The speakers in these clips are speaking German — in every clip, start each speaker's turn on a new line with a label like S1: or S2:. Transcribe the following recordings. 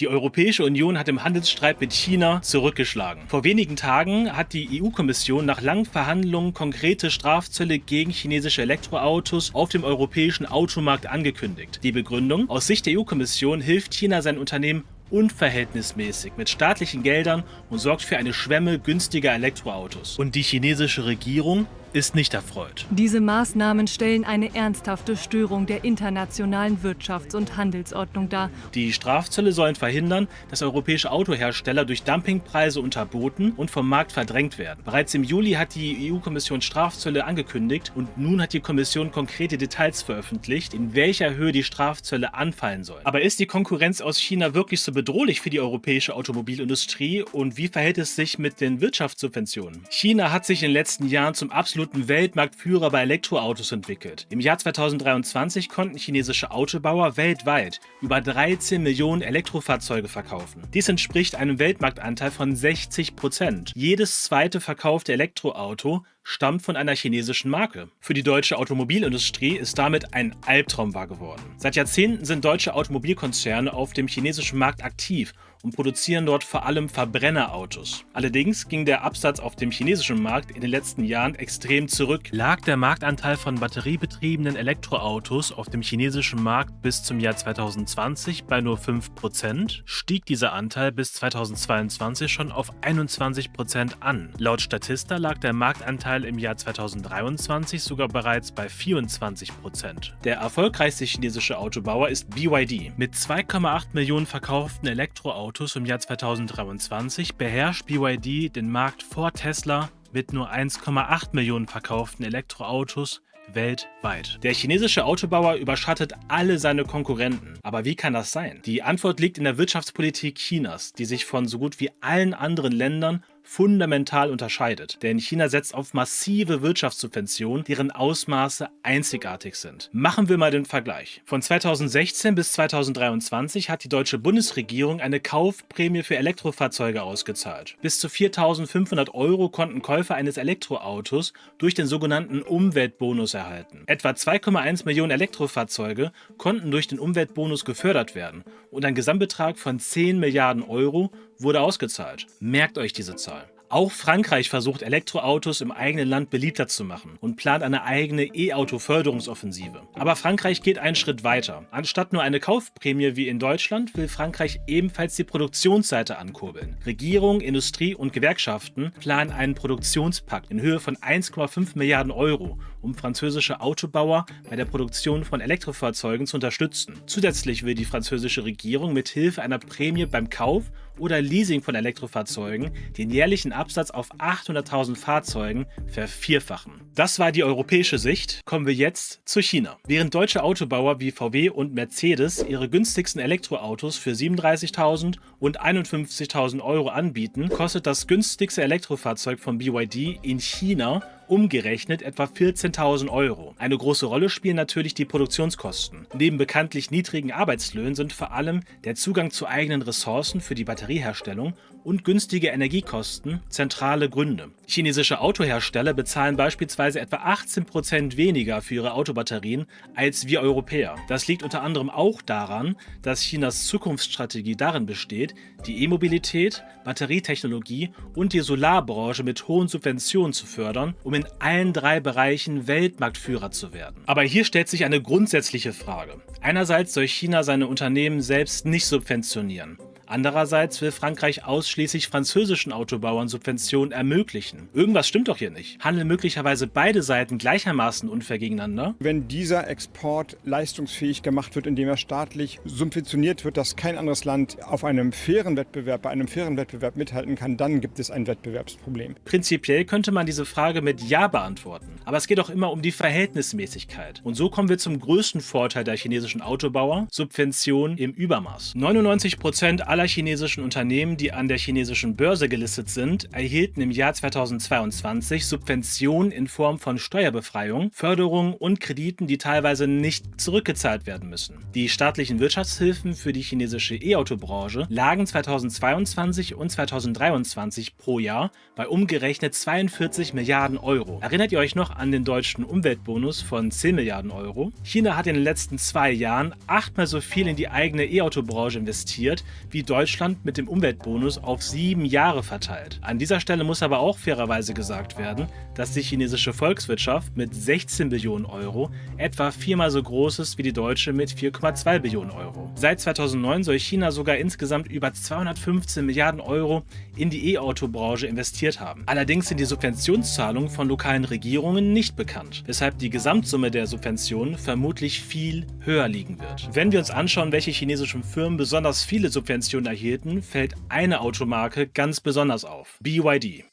S1: Die Europäische Union hat im Handelsstreit mit China zurückgeschlagen. Vor wenigen Tagen hat die EU-Kommission nach langen Verhandlungen konkrete Strafzölle gegen chinesische Elektroautos auf dem europäischen Automarkt angekündigt. Die Begründung: Aus Sicht der EU-Kommission hilft China seinen Unternehmen unverhältnismäßig mit staatlichen Geldern und sorgt für eine Schwemme günstiger Elektroautos. Und die chinesische Regierung ist nicht erfreut.
S2: Diese Maßnahmen stellen eine ernsthafte Störung der internationalen Wirtschafts- und Handelsordnung dar.
S1: Die Strafzölle sollen verhindern, dass europäische Autohersteller durch Dumpingpreise unterboten und vom Markt verdrängt werden. Bereits im Juli hat die EU-Kommission Strafzölle angekündigt und nun hat die Kommission konkrete Details veröffentlicht, in welcher Höhe die Strafzölle anfallen sollen. Aber ist die Konkurrenz aus China wirklich so bedrohlich für die europäische Automobilindustrie und wie verhält es sich mit den Wirtschaftssubventionen? China hat sich in den letzten Jahren zum absoluten Weltmarktführer bei Elektroautos entwickelt. Im Jahr 2023 konnten chinesische Autobauer weltweit über 13 Millionen Elektrofahrzeuge verkaufen. Dies entspricht einem Weltmarktanteil von 60%. Jedes zweite verkaufte Elektroauto stammt von einer chinesischen Marke. Für die deutsche Automobilindustrie ist damit ein Albtraum wahr geworden. Seit Jahrzehnten sind deutsche Automobilkonzerne auf dem chinesischen Markt aktiv und produzieren dort vor allem Verbrennerautos. Allerdings ging der Absatz auf dem chinesischen Markt in den letzten Jahren extrem zurück. Lag der Marktanteil von batteriebetriebenen Elektroautos auf dem chinesischen Markt bis zum Jahr 2020 bei nur 5%, stieg dieser Anteil bis 2022 schon auf 21% an. Laut Statista lag der Marktanteil im Jahr 2023 sogar bereits bei 24%. Der erfolgreichste chinesische Autobauer ist BYD. Mit 2,8 Millionen verkauften Elektroautos im Jahr 2023 beherrscht BYD den Markt vor Tesla mit nur 1,8 Millionen verkauften Elektroautos weltweit. Der chinesische Autobauer überschattet alle seine Konkurrenten. Aber wie kann das sein? Die Antwort liegt in der Wirtschaftspolitik Chinas, die sich von so gut wie allen anderen Ländern fundamental unterscheidet. Denn China setzt auf massive Wirtschaftssubventionen, deren Ausmaße einzigartig sind. Machen wir mal den Vergleich. Von 2016 bis 2023 hat die deutsche Bundesregierung eine Kaufprämie für Elektrofahrzeuge ausgezahlt. Bis zu 4.500 € konnten Käufer eines Elektroautos durch den sogenannten Umweltbonus erhalten. Etwa 2,1 Millionen Elektrofahrzeuge konnten durch den Umweltbonus gefördert werden und ein Gesamtbetrag von 10 Milliarden € wurde ausgezahlt. Merkt euch diese Zahl. Auch Frankreich versucht, Elektroautos im eigenen Land beliebter zu machen und plant eine eigene E-Auto-Förderungsoffensive. Aber Frankreich geht einen Schritt weiter. Anstatt nur eine Kaufprämie wie in Deutschland, will Frankreich ebenfalls die Produktionsseite ankurbeln. Regierung, Industrie und Gewerkschaften planen einen Produktionspakt in Höhe von 1,5 Milliarden €, um französische Autobauer bei der Produktion von Elektrofahrzeugen zu unterstützen. Zusätzlich will die französische Regierung mit Hilfe einer Prämie beim Kauf oder Leasing von Elektrofahrzeugen den jährlichen Absatz auf 800.000 Fahrzeugen vervierfachen. Das war die europäische Sicht. Kommen wir jetzt zu China. Während deutsche Autobauer wie VW und Mercedes ihre günstigsten Elektroautos für 37.000 und 51.000 € anbieten, kostet das günstigste Elektrofahrzeug von BYD in China umgerechnet etwa 14.000 €. Eine große Rolle spielen natürlich die Produktionskosten. Neben bekanntlich niedrigen Arbeitslöhnen sind vor allem der Zugang zu eigenen Ressourcen für die Batterieherstellung und günstige Energiekosten zentrale Gründe. Chinesische Autohersteller bezahlen beispielsweise etwa 18% weniger für ihre Autobatterien als wir Europäer. Das liegt unter anderem auch daran, dass Chinas Zukunftsstrategie darin besteht, die E-Mobilität, Batterietechnologie und die Solarbranche mit hohen Subventionen zu fördern, um in allen drei Bereichen Weltmarktführer zu werden. Aber hier stellt sich eine grundsätzliche Frage. Einerseits soll China seine Unternehmen selbst nicht subventionieren. Andererseits will Frankreich ausschließlich französischen Autobauern Subventionen ermöglichen. Irgendwas stimmt doch hier nicht. Handeln möglicherweise beide Seiten gleichermaßen unfair gegeneinander?
S3: Wenn dieser Export leistungsfähig gemacht wird, indem er staatlich subventioniert wird, dass kein anderes Land auf einem fairen Wettbewerb, bei einem fairen Wettbewerb mithalten kann, dann gibt es ein Wettbewerbsproblem.
S1: Prinzipiell könnte man diese Frage mit Ja beantworten. Aber es geht auch immer um die Verhältnismäßigkeit. Und so kommen wir zum größten Vorteil der chinesischen Autobauer: Subventionen im Übermaß. 99% aller chinesischen Unternehmen, die an der chinesischen Börse gelistet sind, erhielten im Jahr 2022 Subventionen in Form von Steuerbefreiung, Förderungen und Krediten, die teilweise nicht zurückgezahlt werden müssen. Die staatlichen Wirtschaftshilfen für die chinesische E-Auto-Branche lagen 2022 und 2023 pro Jahr bei umgerechnet 42 Milliarden €. Erinnert ihr euch noch an den deutschen Umweltbonus von 10 Milliarden €? China hat in den letzten 2 Jahren 8-mal so viel in die eigene E-Auto-Branche investiert wie Deutschland mit dem Umweltbonus auf 7 Jahre verteilt. An dieser Stelle muss aber auch fairerweise gesagt werden, dass die chinesische Volkswirtschaft mit 16 Billionen Euro etwa 4-mal so groß ist wie die deutsche mit 4,2 Billionen Euro. Seit 2009 soll China sogar insgesamt über 215 Milliarden Euro in die E-Auto-Branche investiert haben. Allerdings sind die Subventionszahlungen von lokalen Regierungen nicht bekannt, weshalb die Gesamtsumme der Subventionen vermutlich viel höher liegen wird. Wenn wir uns anschauen, welche chinesischen Firmen besonders viele Subventionen erhielten, fällt eine Automarke ganz besonders auf: BYD.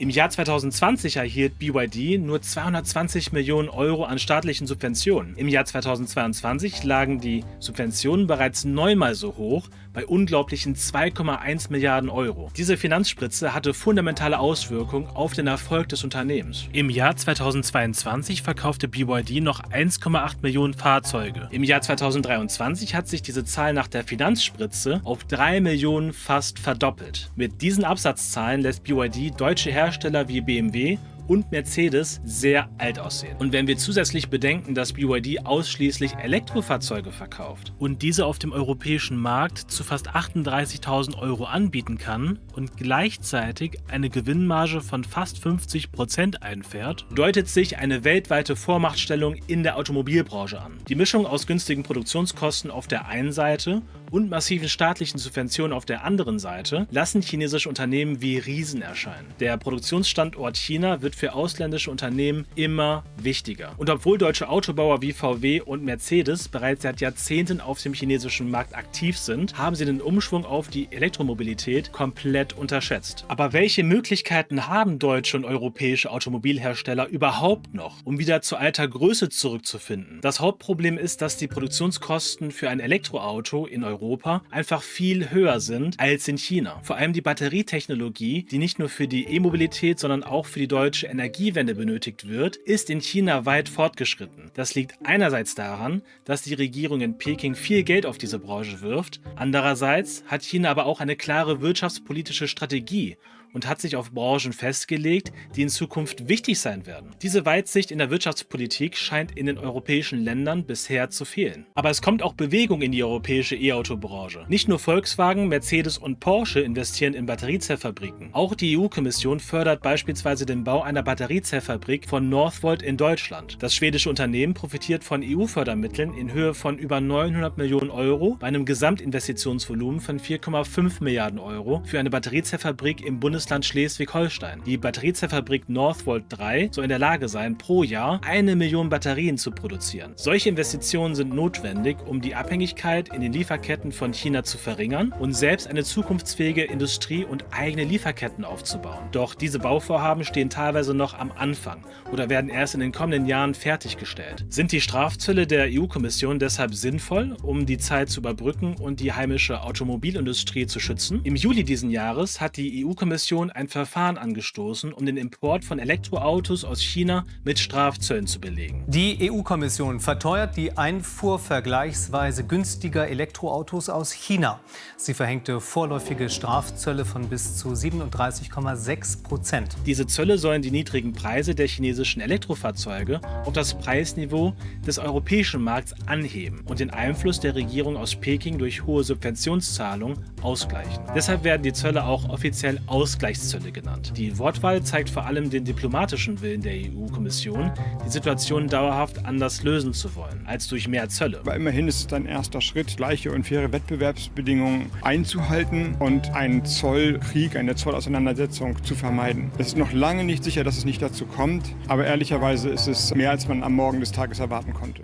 S1: Im Jahr 2020 erhielt BYD nur 220 Millionen Euro an staatlichen Subventionen. Im Jahr 2022 lagen die Subventionen bereits 9-mal so hoch, bei unglaublichen 2,1 Milliarden Euro. Diese Finanzspritze hatte fundamentale Auswirkungen auf den Erfolg des Unternehmens. Im Jahr 2022 verkaufte BYD noch 1,8 Millionen Fahrzeuge. Im Jahr 2023 hat sich diese Zahl nach der Finanzspritze auf 3 Millionen fast verdoppelt. Mit diesen Absatzzahlen lässt BYD deutsche Hersteller wie BMW und Mercedes sehr alt aussehen. Und wenn wir zusätzlich bedenken, dass BYD ausschließlich Elektrofahrzeuge verkauft und diese auf dem europäischen Markt zu fast 38.000 Euro anbieten kann und gleichzeitig eine Gewinnmarge von fast 50% einfährt, deutet sich eine weltweite Vormachtstellung in der Automobilbranche an. Die Mischung aus günstigen Produktionskosten auf der einen Seite und massiven staatlichen Subventionen auf der anderen Seite lassen chinesische Unternehmen wie Riesen erscheinen. Der Produktionsstandort China wird für ausländische Unternehmen immer wichtiger. Und obwohl deutsche Autobauer wie VW und Mercedes bereits seit Jahrzehnten auf dem chinesischen Markt aktiv sind, haben sie den Umschwung auf die Elektromobilität komplett unterschätzt. Aber welche Möglichkeiten haben deutsche und europäische Automobilhersteller überhaupt noch, um wieder zu alter Größe zurückzufinden? Das Hauptproblem ist, dass die Produktionskosten für ein Elektroauto in Europa einfach viel höher sind als in China. Vor allem die Batterietechnologie, die nicht nur für die E-Mobilität, sondern auch für die deutsche Energiewende benötigt wird, ist in China weit fortgeschritten. Das liegt einerseits daran, dass die Regierung in Peking viel Geld auf diese Branche wirft, andererseits hat China aber auch eine klare wirtschaftspolitische Strategie und hat sich auf Branchen festgelegt, die in Zukunft wichtig sein werden. Diese Weitsicht in der Wirtschaftspolitik scheint in den europäischen Ländern bisher zu fehlen. Aber es kommt auch Bewegung in die europäische E-Auto-Branche. Nicht nur Volkswagen, Mercedes und Porsche investieren in Batteriezellfabriken. Auch die EU-Kommission fördert beispielsweise den Bau einer Batteriezellfabrik von Northvolt in Deutschland. Das schwedische Unternehmen profitiert von EU-Fördermitteln in Höhe von über 900 Millionen Euro bei einem Gesamtinvestitionsvolumen von 4,5 Milliarden Euro für eine Batteriezellfabrik im Bundesland Schleswig-Holstein. Die Batteriezellfabrik Northvolt 3 soll in der Lage sein, pro Jahr 1 Million Batterien zu produzieren. Solche Investitionen sind notwendig, um die Abhängigkeit in den Lieferketten von China zu verringern und selbst eine zukunftsfähige Industrie und eigene Lieferketten aufzubauen. Doch diese Bauvorhaben stehen teilweise noch am Anfang oder werden erst in den kommenden Jahren fertiggestellt. Sind die Strafzölle der EU-Kommission deshalb sinnvoll, um die Zeit zu überbrücken und die heimische Automobilindustrie zu schützen? Im Juli diesen Jahres hat die EU-Kommission ein Verfahren angestoßen, um den Import von Elektroautos aus China mit Strafzöllen zu belegen.
S4: Die EU-Kommission verteuert die Einfuhr vergleichsweise günstiger Elektroautos aus China. Sie verhängte vorläufige Strafzölle von bis zu 37,6%.
S1: Diese Zölle sollen die niedrigen Preise der chinesischen Elektrofahrzeuge auf das Preisniveau des europäischen Markts anheben und den Einfluss der Regierung aus Peking durch hohe Subventionszahlungen ausgleichen. Deshalb werden die Zölle auch offiziell Ausgleichszölle genannt. Die Wortwahl zeigt vor allem den diplomatischen Willen der EU-Kommission, die Situation dauerhaft anders lösen zu wollen, als durch mehr Zölle.
S3: Aber immerhin ist es ein erster Schritt, gleiche und faire Wettbewerbsbedingungen einzuhalten und einen Zollkrieg, eine Zollauseinandersetzung zu vermeiden. Es ist noch lange nicht sicher, dass es nicht dazu kommt, aber ehrlicherweise ist es mehr, als man am Morgen des Tages erwarten konnte.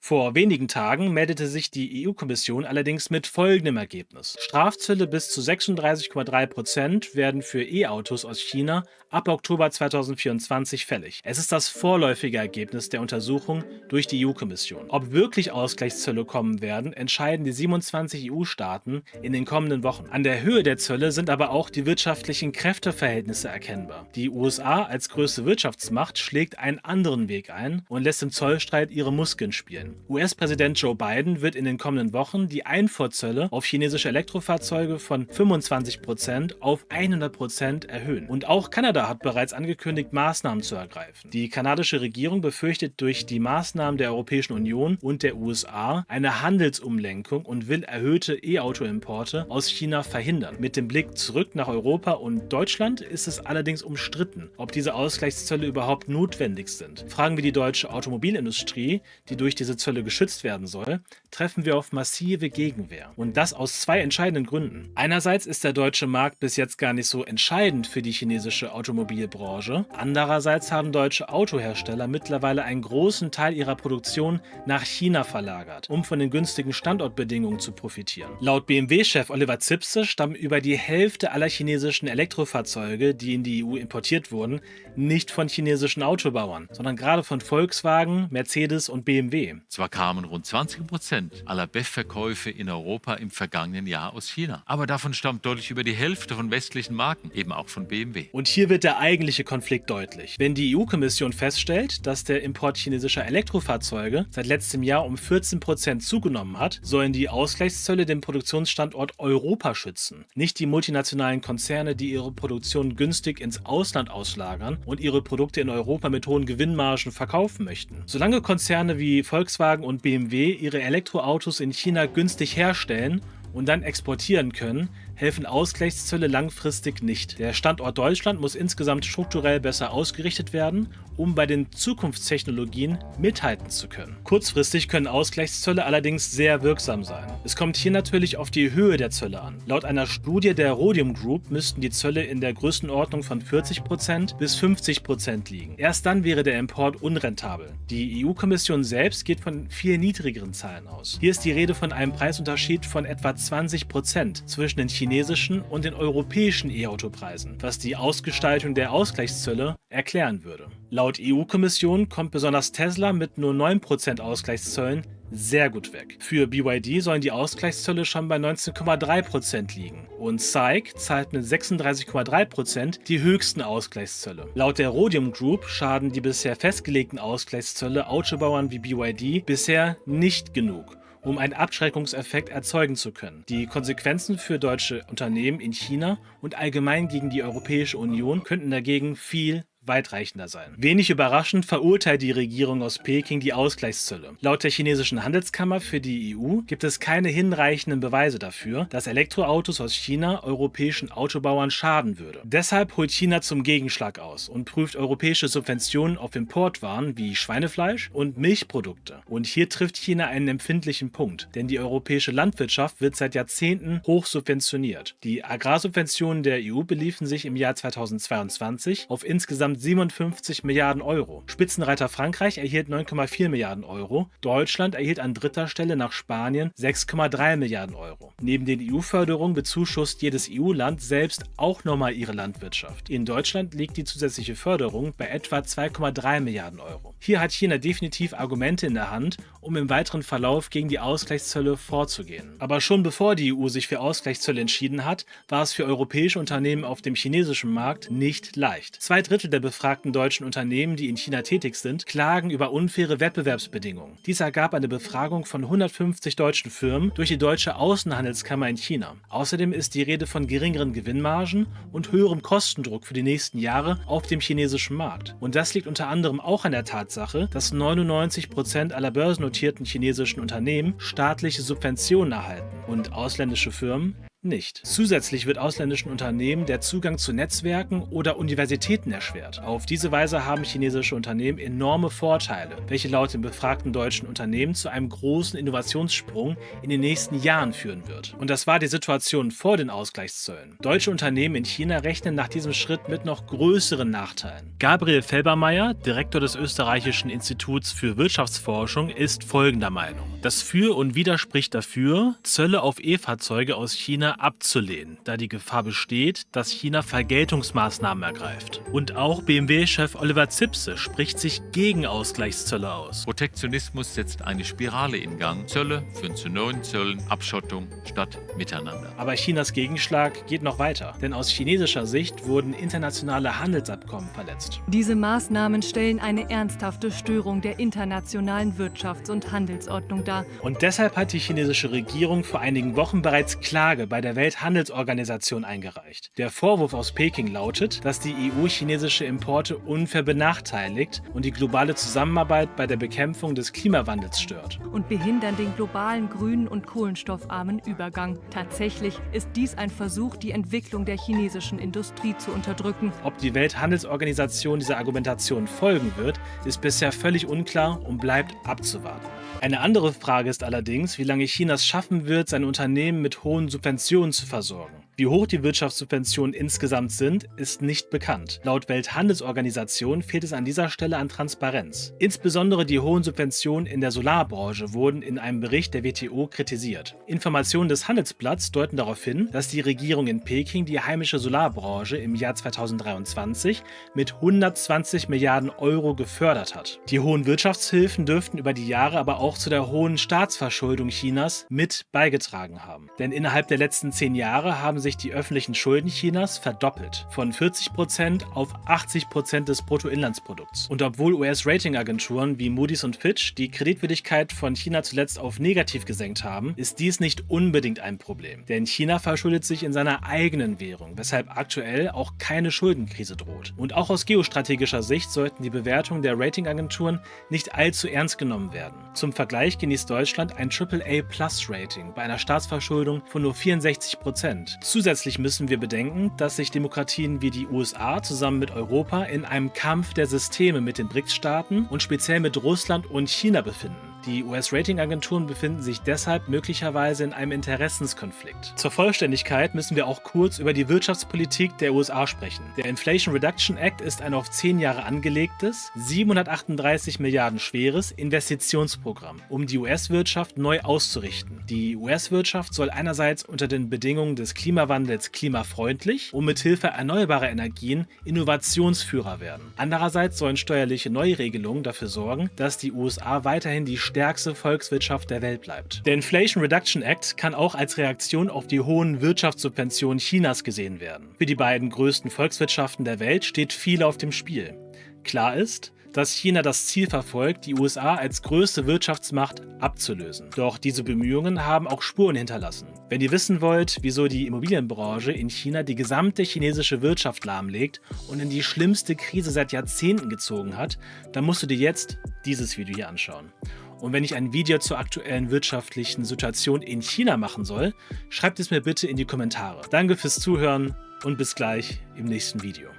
S1: Vor wenigen Tagen meldete sich die EU-Kommission allerdings mit folgendem Ergebnis. Strafzölle bis zu 36,3% werden für E-Autos aus China ab Oktober 2024 fällig. Es ist das vorläufige Ergebnis der Untersuchung durch die EU-Kommission. Ob wirklich Ausgleichszölle kommen werden, entscheiden die 27 EU-Staaten in den kommenden Wochen. An der Höhe der Zölle sind aber auch die wirtschaftlichen Kräfteverhältnisse erkennbar. Die USA als größte Wirtschaftsmacht schlägt einen anderen Weg ein und lässt im Zollstreit ihre Muskeln spielen. stellen. US-Präsident Joe Biden wird in den kommenden Wochen die Einfuhrzölle auf chinesische Elektrofahrzeuge von 25% auf 100% erhöhen. Und auch Kanada hat bereits angekündigt, Maßnahmen zu ergreifen. Die kanadische Regierung befürchtet durch die Maßnahmen der Europäischen Union und der USA eine Handelsumlenkung und will erhöhte E-Auto-Importe aus China verhindern. Mit dem Blick zurück nach Europa und Deutschland ist es allerdings umstritten, ob diese Ausgleichszölle überhaupt notwendig sind. Fragen wir die deutsche Automobilindustrie, die durch diese Zölle geschützt werden soll, treffen wir auf massive Gegenwehr. Und das aus zwei entscheidenden Gründen. Einerseits ist der deutsche Markt bis jetzt gar nicht so entscheidend für die chinesische Automobilbranche. Andererseits haben deutsche Autohersteller mittlerweile einen großen Teil ihrer Produktion nach China verlagert, um von den günstigen Standortbedingungen zu profitieren. Laut BMW-Chef Oliver Zipse stammen über die Hälfte aller chinesischen Elektrofahrzeuge, die in die EU importiert wurden, nicht von chinesischen Autobauern, sondern gerade von Volkswagen, Mercedes und BMW.
S5: Zwar kamen rund 20% aller BEV-Verkäufe in Europa im vergangenen Jahr aus China, aber davon stammt deutlich über die Hälfte von westlichen Marken, eben auch von BMW.
S1: Und hier wird der eigentliche Konflikt deutlich. Wenn die EU-Kommission feststellt, dass der Import chinesischer Elektrofahrzeuge seit letztem Jahr um 14% zugenommen hat, sollen die Ausgleichszölle den Produktionsstandort Europa schützen. Nicht die multinationalen Konzerne, die ihre Produktion günstig ins Ausland auslagern und ihre Produkte in Europa mit hohen Gewinnmargen verkaufen möchten. Solange Konzerne wie Volkswagen und BMW ihre Elektroautos in China günstig herstellen und dann exportieren können, helfen Ausgleichszölle langfristig nicht. Der Standort Deutschland muss insgesamt strukturell besser ausgerichtet werden, um bei den Zukunftstechnologien mithalten zu können. Kurzfristig können Ausgleichszölle allerdings sehr wirksam sein. Es kommt hier natürlich auf die Höhe der Zölle an. Laut einer Studie der Rhodium Group müssten die Zölle in der Größenordnung von 40% bis 50% liegen. Erst dann wäre der Import unrentabel. Die EU-Kommission selbst geht von viel niedrigeren Zahlen aus. Hier ist die Rede von einem Preisunterschied von etwa 20% zwischen den chinesischen und den europäischen E-Auto-Preisen, was die Ausgestaltung der Ausgleichszölle erklären würde. Laut EU-Kommission kommt besonders Tesla mit nur 9% Ausgleichszöllen sehr gut weg. Für BYD sollen die Ausgleichszölle schon bei 19,3% liegen. Und SAIC zahlt mit 36,3% die höchsten Ausgleichszölle. Laut der Rhodium Group schaden die bisher festgelegten Ausgleichszölle Autobauern wie BYD bisher nicht genug, um einen Abschreckungseffekt erzeugen zu können. Die Konsequenzen für deutsche Unternehmen in China und allgemein gegen die Europäische Union könnten dagegen viel weitreichender sein. Wenig überraschend verurteilt die Regierung aus Peking die Ausgleichszölle. Laut der chinesischen Handelskammer für die EU gibt es keine hinreichenden Beweise dafür, dass Elektroautos aus China europäischen Autobauern schaden würde. Deshalb holt China zum Gegenschlag aus und prüft europäische Subventionen auf Importwaren wie Schweinefleisch und Milchprodukte. Und hier trifft China einen empfindlichen Punkt, denn die europäische Landwirtschaft wird seit Jahrzehnten hoch subventioniert. Die Agrarsubventionen der EU beliefen sich im Jahr 2022 auf insgesamt 57 Milliarden Euro. Spitzenreiter Frankreich erhielt 9,4 Milliarden Euro. Deutschland erhielt an dritter Stelle nach Spanien 6,3 Milliarden Euro. Neben den EU-Förderungen bezuschusst jedes EU-Land selbst auch nochmal ihre Landwirtschaft. In Deutschland liegt die zusätzliche Förderung bei etwa 2,3 Milliarden Euro. Hier hat China definitiv Argumente in der Hand, um im weiteren Verlauf gegen die Ausgleichszölle vorzugehen. Aber schon bevor die EU sich für Ausgleichszölle entschieden hat, war es für europäische Unternehmen auf dem chinesischen Markt nicht leicht. 2/3 der befragten deutschen Unternehmen, die in China tätig sind, klagen über unfaire Wettbewerbsbedingungen. Dies ergab eine Befragung von 150 deutschen Firmen durch die deutsche Außenhandelskammer in China. Außerdem ist die Rede von geringeren Gewinnmargen und höherem Kostendruck für die nächsten Jahre auf dem chinesischen Markt. Und das liegt unter anderem auch an der Tatsache, dass 99% aller börsennotierten chinesischen Unternehmen staatliche Subventionen erhalten und ausländische Firmen nicht. Zusätzlich wird ausländischen Unternehmen der Zugang zu Netzwerken oder Universitäten erschwert. Auf diese Weise haben chinesische Unternehmen enorme Vorteile, welche laut den befragten deutschen Unternehmen zu einem großen Innovationssprung in den nächsten Jahren führen wird. Und das war die Situation vor den Ausgleichszöllen. Deutsche Unternehmen in China rechnen nach diesem Schritt mit noch größeren Nachteilen. Gabriel Felbermeier, Direktor des Österreichischen Instituts für Wirtschaftsforschung, ist folgender Meinung. Das Für und Wider spricht dafür, Zölle auf E-Fahrzeuge aus China China abzulehnen, da die Gefahr besteht, dass China Vergeltungsmaßnahmen ergreift. Und auch BMW-Chef Oliver Zipse spricht sich gegen Ausgleichszölle aus.
S5: Protektionismus setzt eine Spirale in Gang. Zölle führen zu neuen Zöllen, Abschottung statt Miteinander.
S1: Aber Chinas Gegenschlag geht noch weiter, denn aus chinesischer Sicht wurden internationale Handelsabkommen verletzt.
S2: Diese Maßnahmen stellen eine ernsthafte Störung der internationalen Wirtschafts- und Handelsordnung dar.
S1: Und deshalb hat die chinesische Regierung vor einigen Wochen bereits Klage bei der Welthandelsorganisation eingereicht. Der Vorwurf aus Peking lautet, dass die EU chinesische Importe unfair benachteiligt und die globale Zusammenarbeit bei der Bekämpfung des Klimawandels stört.
S2: Und behindern den globalen grünen und kohlenstoffarmen Übergang. Tatsächlich ist dies ein Versuch, die Entwicklung der chinesischen Industrie zu unterdrücken.
S1: Ob die Welthandelsorganisation dieser Argumentation folgen wird, ist bisher völlig unklar und bleibt abzuwarten. Eine andere Frage ist allerdings, wie lange China es schaffen wird, sein Unternehmen mit hohen Subventionen zu versorgen. Wie hoch die Wirtschaftssubventionen insgesamt sind, ist nicht bekannt. Laut Welthandelsorganisation fehlt es an dieser Stelle an Transparenz. Insbesondere die hohen Subventionen in der Solarbranche wurden in einem Bericht der WTO kritisiert. Informationen des Handelsblatts deuten darauf hin, dass die Regierung in Peking die heimische Solarbranche im Jahr 2023 mit 120 Milliarden Euro gefördert hat. Die hohen Wirtschaftshilfen dürften über die Jahre aber auch zu der hohen Staatsverschuldung Chinas mit beigetragen haben. Denn innerhalb der letzten 10 Jahre haben sich die öffentlichen Schulden Chinas verdoppelt, von 40% auf 80% des Bruttoinlandsprodukts. Und obwohl US-Ratingagenturen wie Moody's und Fitch die Kreditwürdigkeit von China zuletzt auf negativ gesenkt haben, ist dies nicht unbedingt ein Problem. Denn China verschuldet sich in seiner eigenen Währung, weshalb aktuell auch keine Schuldenkrise droht. Und auch aus geostrategischer Sicht sollten die Bewertungen der Ratingagenturen nicht allzu ernst genommen werden. Zum Vergleich genießt Deutschland ein AAA-Plus-Rating bei einer Staatsverschuldung von nur 64%. Zusätzlich müssen wir bedenken, dass sich Demokratien wie die USA zusammen mit Europa in einem Kampf der Systeme mit den BRICS-Staaten und speziell mit Russland und China befinden. Die US-Ratingagenturen befinden sich deshalb möglicherweise in einem Interessenskonflikt. Zur Vollständigkeit müssen wir auch kurz über die Wirtschaftspolitik der USA sprechen. Der Inflation Reduction Act ist ein auf 10 Jahre angelegtes, 738 Milliarden schweres Investitionsprogramm, um die US-Wirtschaft neu auszurichten. Die US-Wirtschaft soll einerseits unter den Bedingungen des Klimawandels klimafreundlich und mithilfe erneuerbarer Energien Innovationsführer werden. Andererseits sollen steuerliche Neuregelungen dafür sorgen, dass die USA weiterhin die stärkste Volkswirtschaft der Welt bleibt. Der Inflation Reduction Act kann auch als Reaktion auf die hohen Wirtschaftssubventionen Chinas gesehen werden. Für die beiden größten Volkswirtschaften der Welt steht viel auf dem Spiel. Klar ist, dass China das Ziel verfolgt, die USA als größte Wirtschaftsmacht abzulösen. Doch diese Bemühungen haben auch Spuren hinterlassen. Wenn ihr wissen wollt, wieso die Immobilienbranche in China die gesamte chinesische Wirtschaft lahmlegt und in die schlimmste Krise seit Jahrzehnten gezogen hat, dann musst du dir jetzt dieses Video hier anschauen. Und wenn ich ein Video zur aktuellen wirtschaftlichen Situation in China machen soll, schreibt es mir bitte in die Kommentare. Danke fürs Zuhören und bis gleich im nächsten Video.